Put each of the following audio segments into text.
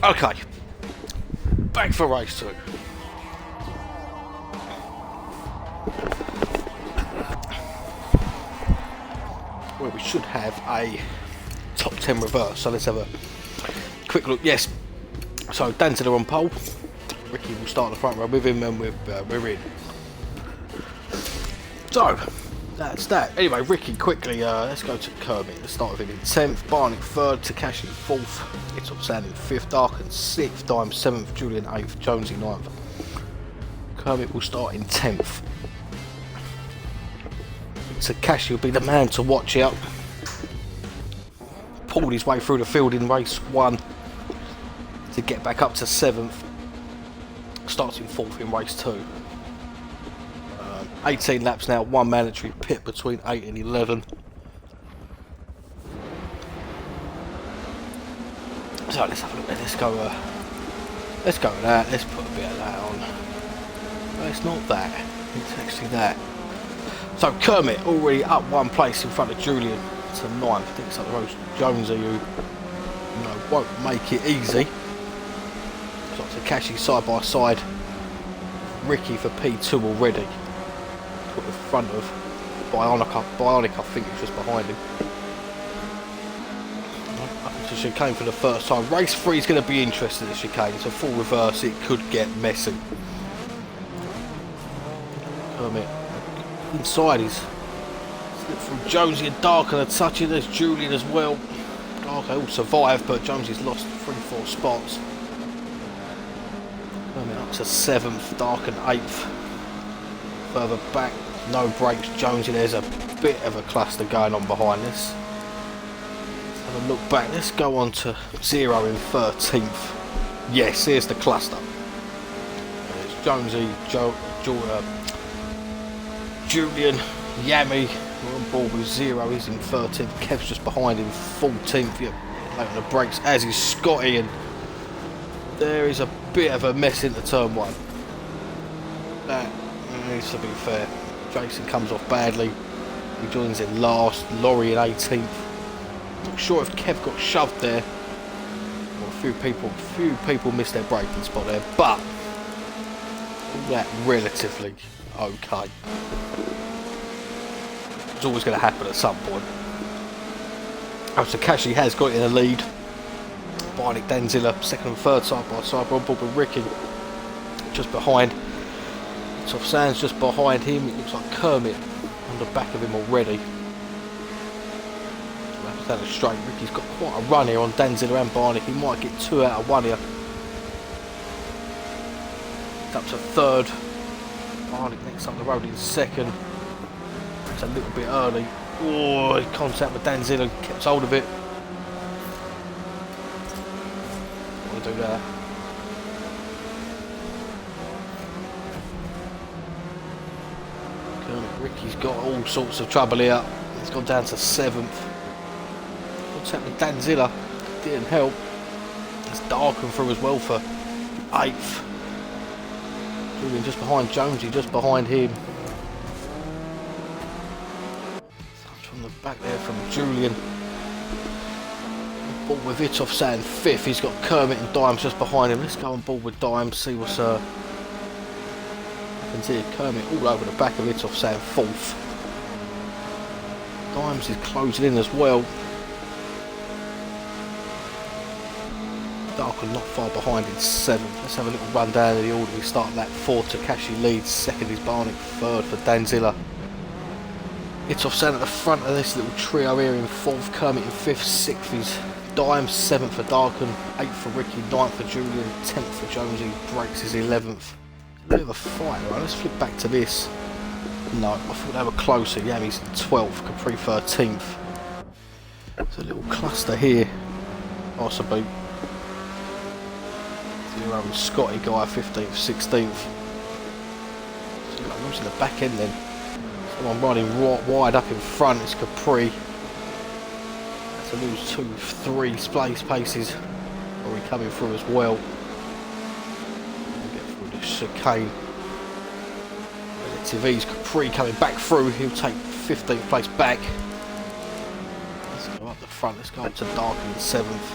Okay, back for race 2. Where we should have a top 10 reverse. So let's have a quick look. Yes, so Danzilla on pole. Ricky will start the front row with him, and we're in. So that's that. Anyway, Ricky quickly. Let's go to Kermit. Let's start with him in 10th, Barnick 3rd, Takashi 4th, It's Sand in 5th, Darken 6th, Dime 7th, Julian 8th, Jonesy 9th. Kermit will start in 10th. Takashi will be the man to watch out. Pulled his way through the field in race 1 to get back up to 7th. Starts in 4th in race 2. 18 laps now, 1 mandatory pit between 8 and 11. So let's have a look at let's go with that, let's put a bit of that on. No, it's not that, it's actually that. So Kermit already up 1 place in front of Julian to 9th. I think it's up the road Jonesy who won't make it easy. So Takashi side by side. Ricky for P2 already. Put the front of Bionic I think it's just behind him. Up into chicane for the first time. Race 3 is going to be interesting in chicane. It's a full reverse, it could get messy. Kermit inside he's slipped from Jonesy and Dark and a touch in. There's Julian as well. Dark all survived, but Jonesy's lost 3-4 spots. Kermit up to 7th, Dark and 8th. Further back, no brakes, Jonesy. There's a bit of a cluster going on behind this. Let's have a look back. Let's go on to 0 in 13th. Yes, here's the cluster. There's Jonesy, Julian, Yami, we're on board with 0, he's in 13th, Kev's just behind him, 14th, late on the brakes, as is Scotty, and there is a bit of a mess into turn 1. That needs to be fair. Jason comes off badly, he joins in last, Laurie in 18th. Not sure if Kev got shoved there, or a few people missed their braking spot there, but all that relatively okay. It's always going to happen at some point. Oh, Takashi has got in the lead. Bionic Danzilla, 2nd and 3rd side by side. We're on board with Ricky just behind. Soft Sands just behind him. It looks like Kermit on the back of him already. So down the straight. Ricky's got quite a run here on Danzilla and Bionic. He might get 2 out of 1 here. It's up to 3rd. Bionic next up the road in 2nd. It's a little bit early. Oh, he contact with Danzilla, kept hold of it. Want to do that? Ricky's got all sorts of trouble here. He's gone down to 7th. Contact with Danzilla didn't help. It's darkened through as well for 8th. Julian just behind Jonesy, just behind him. From the back there from Julian. On board with Itov Sand 5th. He's got Kermit and Dimes just behind him. Let's go on board with Dimes, see what's happens here. Kermit all over the back of Itov Sand 4th. Dimes is closing in as well. Darken not far behind in 7th. Let's have a little run down of the order. We start lap 4. Takashi leads. 2nd is Barnick. 3rd for Danzilla. Itov Sand at the front of this little trio here in 4th. Kermit in 5th. 6th is Dime. 7th for Darken. 8th for Ricky. 9th for Julian. 10th for Jonesy. Breaks is 11th. A bit of a fight, right? Let's flip back to this. No, I thought they were closer. Yami's 12th. Capri 13th. There's a little cluster here. Possibly. 0 and Scotty guy 15th, 16th. So like losing the back end then. Someone running right wide up in front. It's Capri. That's to lose 2, 3 space paces. Are we coming through as well? We'll get through this chicane. TV's Capri coming back through. He'll take 15th place back. Let's go up the front. Let's go up to Darken in 7th.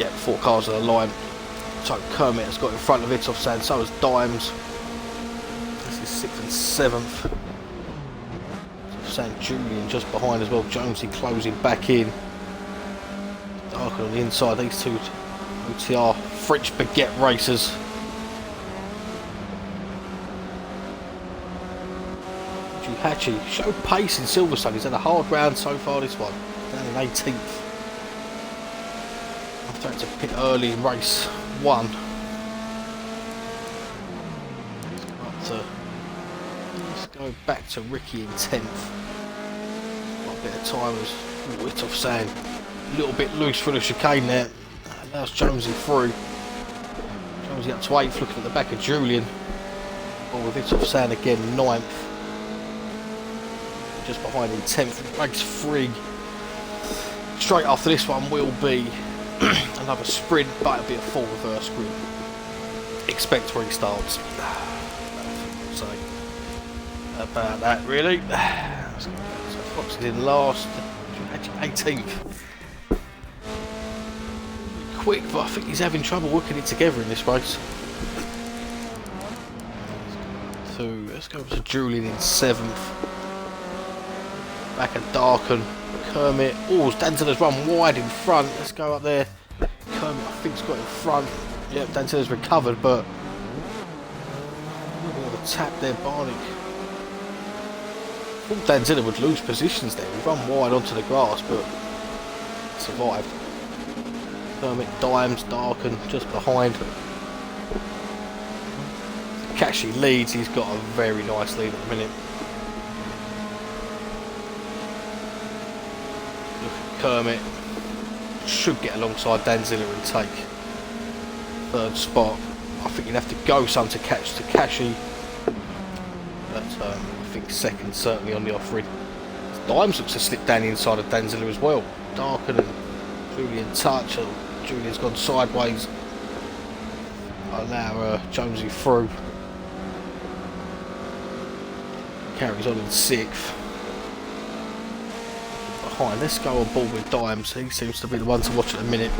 Yeah, 4 cars on the line. So Kermit has got in front of it off Sand, so has Dimes. This is 6th and 7th. St. Julian just behind as well. Jonesy closing back in. Darker on the inside. These two OTR French baguette racers. Hachi showed pace in Silverstone. He's had a hard round so far this one. Down in 18th. After had to pit early in race 1. Let's go back to Ricky in 10th. Got a bit of time as wit off Sand. A little bit loose for the chicane there. Allows Jonesy through. Jonesy up to 8th, looking at the back of Julian. Or with it off Sand again, 9th. Just behind in 10th, race 3. Straight after this one will be another sprint, but it'll be a full reverse grid. Expect 3 starts. So about that really. So Fox is in last, 18th. Quick, but I think he's having trouble working it together in this race. So let's go to Julian in 7th. Back at Darken, Kermit. Oh, Danzilla's run wide in front. Let's go up there. Kermit, I think's got in front. Yep, Danzilla's recovered, but a little bit of a tap there, Barnick. I thought Danzilla would lose positions there. He run wide onto the grass, but survived. Kermit, Dimes, Darken, just behind. Kashi leads. He's got a very nice lead at the minute. Kermit should get alongside Danzilla and take 3rd spot. I think you'd have to go some to catch Takashi, but I think 2nd certainly on the offering. Dimes looks to slip down the inside of Danzilla as well. Darken and Julian touch. Julian's gone sideways. Allow Jonesy through. Carries on in 6th. Let's go on board with Dimes. He seems to be the one to watch at the minute.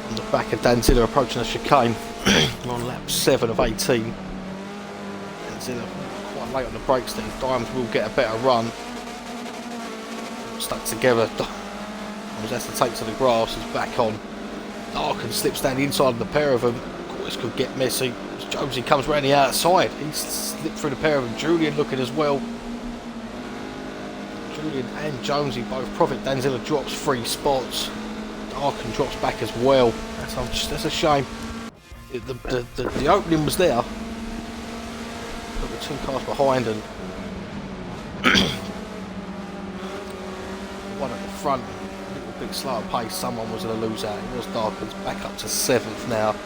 On the back of Danzilla approaching the chicane. On lap 7 of 18. Danzilla quite late on the brakes then. Dimes will get a better run. Stuck together. Dimes has to take to the grass. He's back on. Darken slips down the inside of the pair of them. This could get messy. As Jonesy comes round the outside. He's slipped through the pair of them. Julian looking as well. Julian and Jonesy both profit. Danzilla drops 3 spots. Darken drops back as well. That's a shame. The opening was there. But the 2 cars behind and one at the front. A little bit slower pace. Someone was going to lose out. It was Darken's back up to 7th now.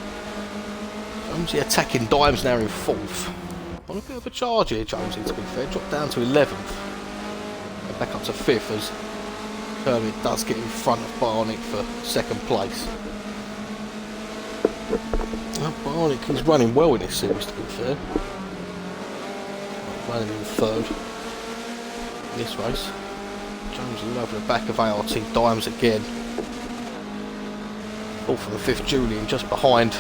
Jonesy attacking Dimes now in 4th. On a bit of a charge here, Jonesy, to be fair. Dropped down to 11th. Back up to 5th as Kermit does get in front of Barnick for 2nd place. Barnick is running well in this series, to be fair. Running in 3rd in this race. Jones all over the back of ART Dimes again. 4th and 5th Julian just behind.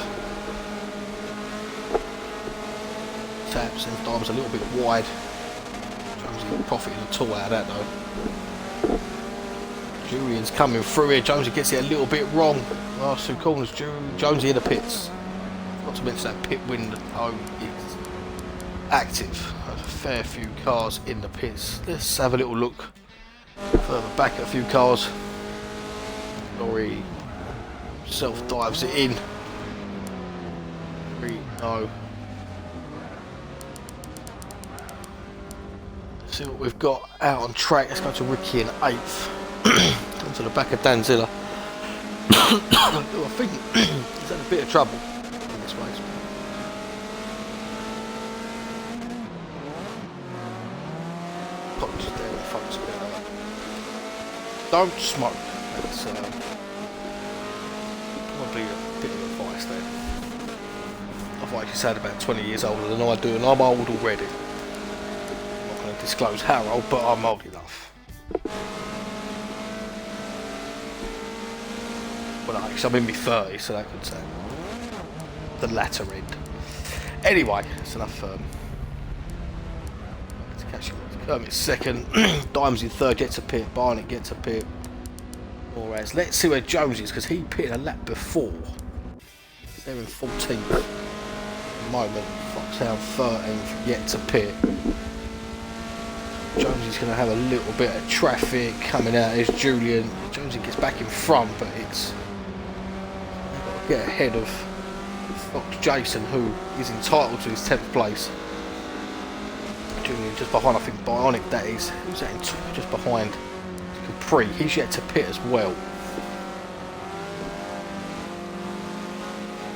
Taps and Dimes a little bit wide. Profiting at all out of that though. Julian's coming through here. Jonesy gets it a little bit wrong. Last 2 corners, Jonesy in the pits. Not to mention that pit window is active. There's a fair few cars in the pits. Let's have a little look further back at a few cars. Lorry self dives it in. 3-0. See what we've got out on track. Let's go to Ricky in 8th. Come to the back of Danzilla. I think he's had a bit of trouble in this race. Apologies there, folks. Don't smoke. That's probably a bit of advice there. I've actually said about 20 years older than I do, and I'm old already. Disclose how old, but I'm old enough. Well, actually, I'm in my 30s, so that could say the latter end. Anyway, that's enough. To catch him. Kermit's second, Dimes in third, gets a pit. Barnett gets a pit. Whereas, let's see where Jones is, because he pitted a lap before. They're in 14th at the moment. Foxhound 13th, yet to pit. Jonesy's going to have a little bit of traffic coming out. There's Julian. Jonesy gets back in front, but it's they've got to get ahead of Fox Jason, who is entitled to his 10th place. Julian just behind, I think Bionic that is. Who's that in just behind? Capri. He's yet to pit as well.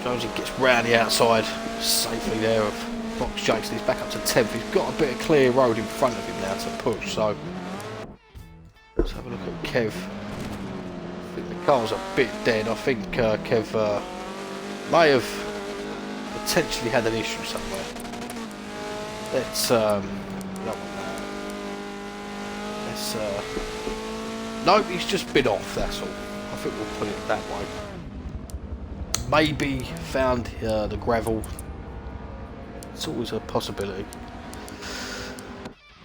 Jonesy gets round the outside safely there of Fox Jason. He's back up to 10th. He's got a bit of clear road in front of him now to push. So let's have a look at Kev. I think the car's a bit dead. I think Kev may have potentially had an issue somewhere. Let's no, he's just been off. That's all. I think we'll put it that way. Maybe found the gravel. It's always a possibility.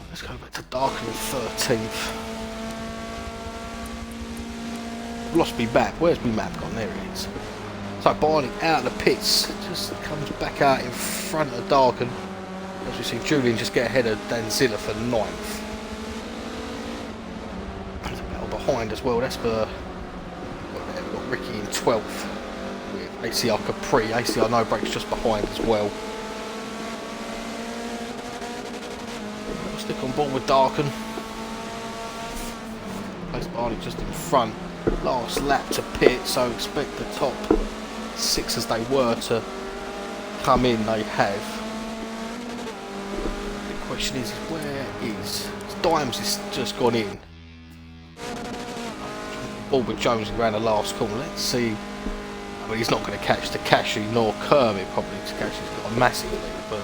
Let's go back to Darken 13th. I've lost my map. Where's my map gone? There it is. So Barney out of the pits, just comes back out in front of Darken. As we see Julian just get ahead of Danzilla for 9th. There's a battle behind as well. That's for we've got Ricky in 12th. ACR Capri, ACR No Brakes just behind as well. We'll stick on board with Darken. Place Barney just in front. Last lap to pit, so expect the top 6 as they were to come in. They have. The question is where is Dimes is just gone in. Ball with Jones around the last corner. Let's see. I mean, he's not going to catch Takashi nor Kermit probably. Takashi's got a massive lead, but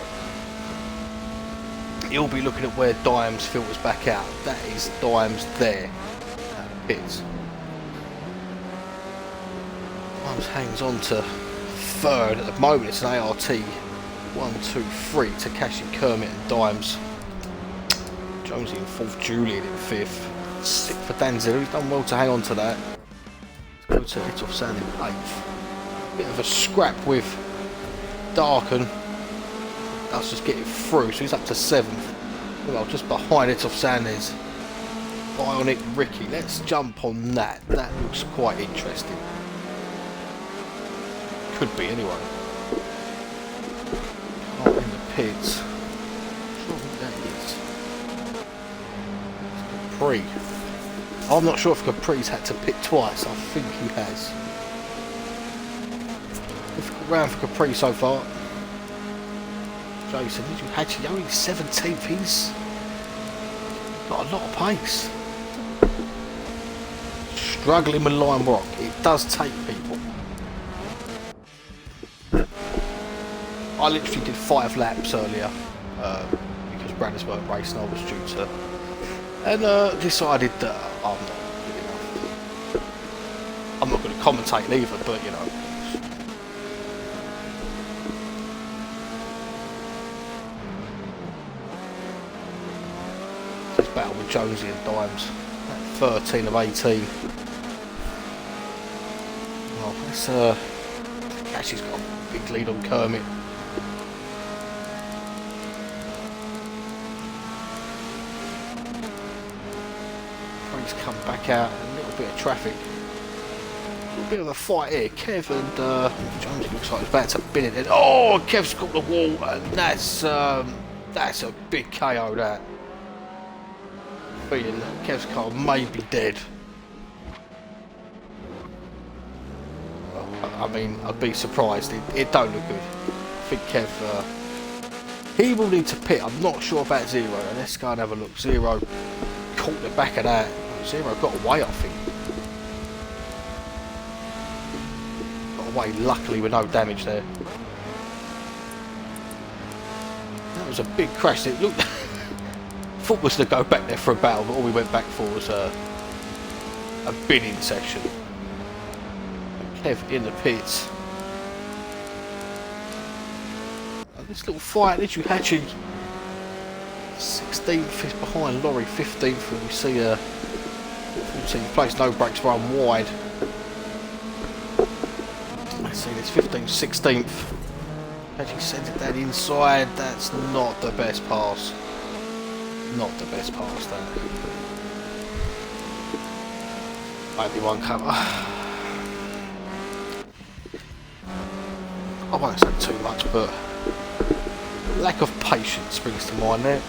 he'll be looking at where Dimes filters back out. That is Dimes there at the pits. Dimes hangs on to third at the moment. It's an ART 1, 2, 3. Takashi, Kermit, and Dimes. Jonesy in 4th, Julian in 5th. 6th for Danzilla. He's done well to hang on to that. Let's go to Itoff Sand in 8th. Bit of a scrap with Darken. That's just getting through, so he's up to 7th. Well, just behind Itoff Sanders, Bionic Ricky. Let's jump on that. That looks quite interesting. Could be anyway. Not in the pits. I'm not sure who that is. Capri. I'm not sure if Capri's had to pit twice. I think he has. Difficult round for Capri so far. Jason, did you actually only 17th? He's got a lot of pace. Struggling with Lime Rock. It does take people. I literally did 5 laps earlier because Brandis weren't racing. I was due to, and decided that I'm not good enough. I'm not going to commentate either, but you know. Battle with Jonesy and Dimes at 13 of 18. Well, that's Takashi's got a big lead on Kermit. He's come back out, a little bit of traffic. A little bit of a fight here. Kev and Jonesy looks like he's about to bin it in. Oh, Kev's got the wall, and that's a big KO that. Feeling that Kev's car may be dead. I mean, I'd be surprised. It don't look good. I think Kev, he will need to pit. I'm not sure about Zero. Let's go and have a look. Zero caught the back of that. Zero got away, I think. Got away, luckily, with no damage there. That was a big crash. It looked. Thought was to go back there for a battle, but all we went back for was a binning session. Kev in the pits. And this little fight, literally Hatchie 16th is behind Laurie 15th, and we see 14th place, no brakes, run wide. Let's see this 15th, 16th. Actually sends it down inside. That's not the best pass. Not the best pass, that. Maybe one cover. I won't say too much, but lack of patience springs to mind there.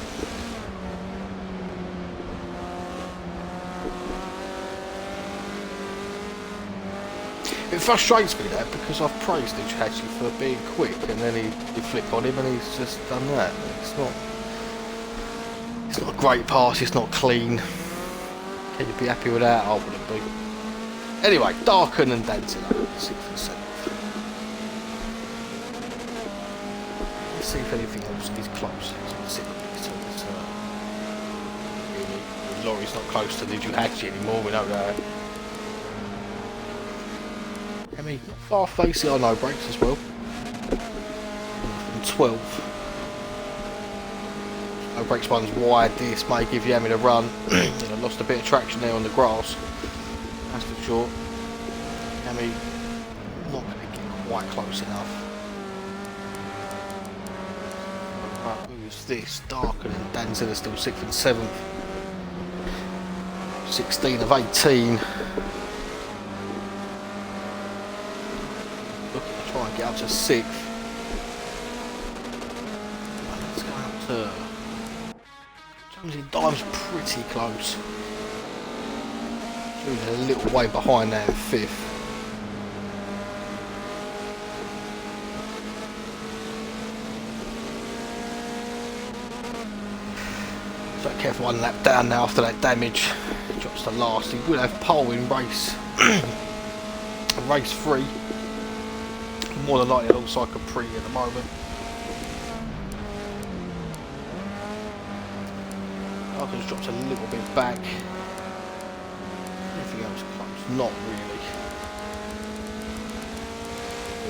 It frustrates me that, because I've praised Luke actually for being quick, and then you flick on him and he's just done that. It's not a great pass, it's not clean. Can you be happy with that? I wouldn't be. Anyway, Darken and Danzilla, 6th and 7th. Let's see if anything else is close. Really, Laurie's not close to Nijuhachi anymore, we know that. Far facing on no brakes as well. And 12. No brakes one's wide. This may give Yami a run. I lost a bit of traction there on the grass. That's for sure. Yami not going to get quite close enough. Right, who's this? Darken and Danzilla still 6th and 7th. 16 of 18. Try and get up to 6th. Right, let's go up to Jonesy Dime's pretty close. He's a little way behind there in 5th. So Kev 1 lap down now after that damage. Drops to last. He will have pole in race race 3. More than likely it looks like a pre at the moment. Darken's drops a little bit back. Anything else close? Not really.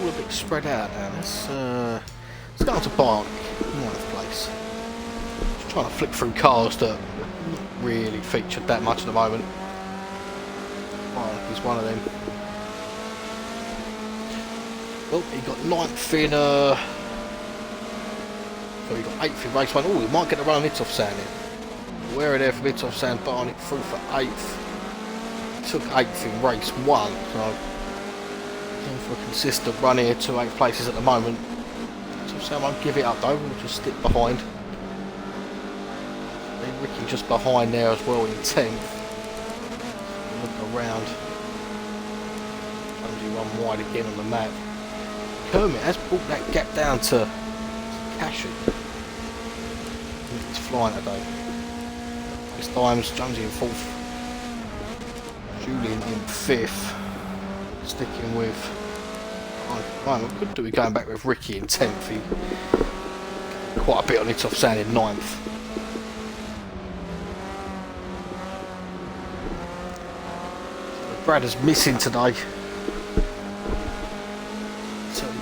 All a bit spread out now. Let's go on to Barney, 9th place. Just trying to flick through cars that not really featured that much at the moment. Barney is one of them. Well, he got 9th in, so he got 8th in race 1. Oh, he might get a run on Itoff Sand in. Where are there from Itoff Sand, Barney through for 8th. Took 8th in race 1, so looking for a consistent run here, 2 8th places at the moment. Itoff Sand won't give it up though, we'll just stick behind. Then Ricky just behind there as well in 10th. Look around. Jonesy run wide again on the map. Kermit has brought that gap down to Cashy. He's flying today. This time's Jonesy in 4th. Julian in 5th. Sticking with... Right, we could do it going back with Ricky in 10th. He quite a bit on it off Sand in 9th. Brad is missing today.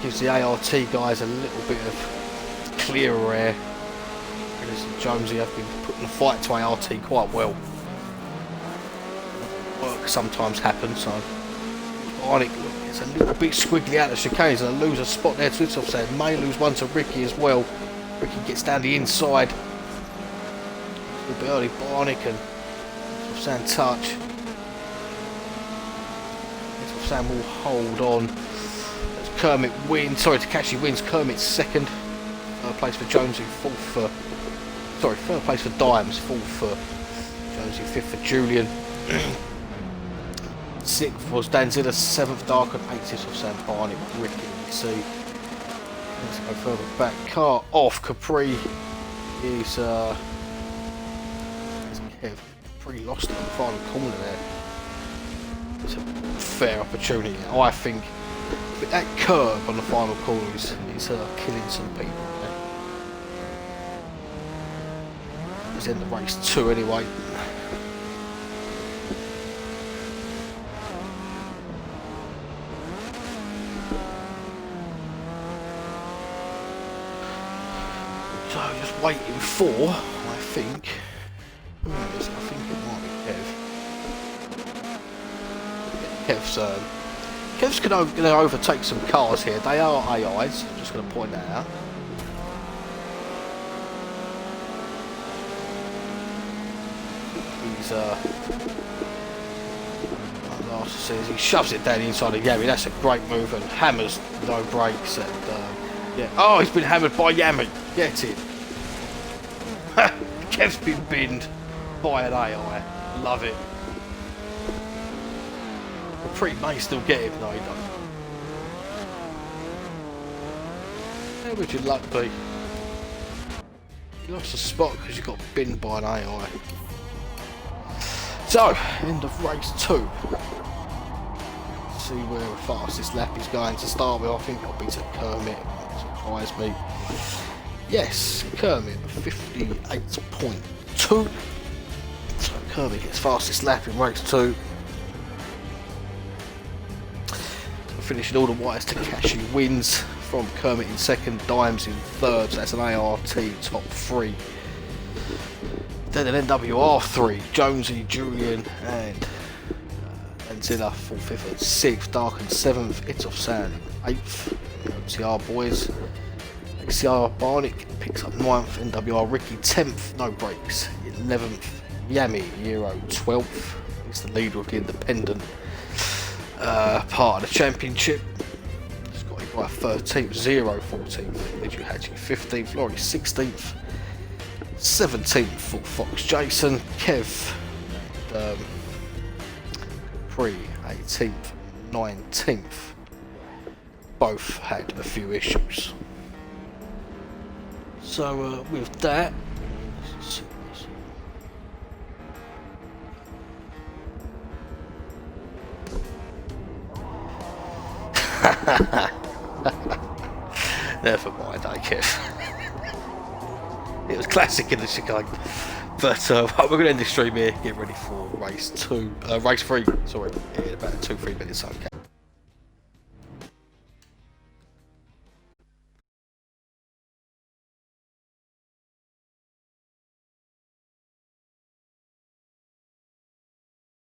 Gives the ART guys a little bit of clearer air. As Jonesy have been putting the fight to ART quite well. Work sometimes happens, so Barney gets a little bit squiggly out of the chicanes and lose a spot there to Itoff Sand. May lose one to Ricky as well. Ricky gets down the inside. A little bit early. Barney can Itoff Sand touch. Itoff Sand will hold on. Kermit wins, Takashi wins, Kermit's 2nd. 3rd place for Jonesy, 4th for... Sorry, 3rd place for Dimes, 4th for Jonesy, 5th for Julian. 6th was Danzilla, 7th Darken, 8th Itoff Sand, Barney, Ricky, see. Let's go further back. Car off, Capri is... Kev, Capri lost it on the final corner there. It's a fair opportunity, I think. But that curve on the final corner is killing some people. He's in the race 2 anyway. waiting for, I think. I think it might be Kev. Kev's going to overtake some cars here. They are AIs. I'm just going to point that out. He's he shoves it down the inside of Yami. That's a great move, and hammers no brakes. And yeah, oh, he's been hammered by Yami. Get it. Kev's been binned by an AI. Love it. Pretty may still get him though, don't. How would your luck be? You lost a spot because you got binned by an AI. So, end of race 2. See where the fastest lap is going to start with. I think it'll be to Kermit. Surprise me. Yes, Kermit 58.2. So Kermit gets fastest lap in race 2. Finishing all the whites, Takashi wins from Kermit in second, Dimes in third. So that's an ART top 3. Then an NWR 3, Jonesy, Julian, and Zilla 4th, 5th, and 6th, Dark in 7th, It's Off Sound in 8th, MCR boys, XCR Barnick picks up 9th, NWR Ricky 10th, no brakes, 11th, Yami Euro 12th, he's the leader of the independent part of the championship. Scotty Guy 13th, 0-14th, Niju Haji 15th, Laurie 16th, 17th for Fox Jason, Kev Pre 18th, 19th, both had a few issues. So with that, never mind, I guess. It was classic in the chicane. But we're going to end this stream here, get ready for race 3, sorry, in about 2-3 minutes, okay.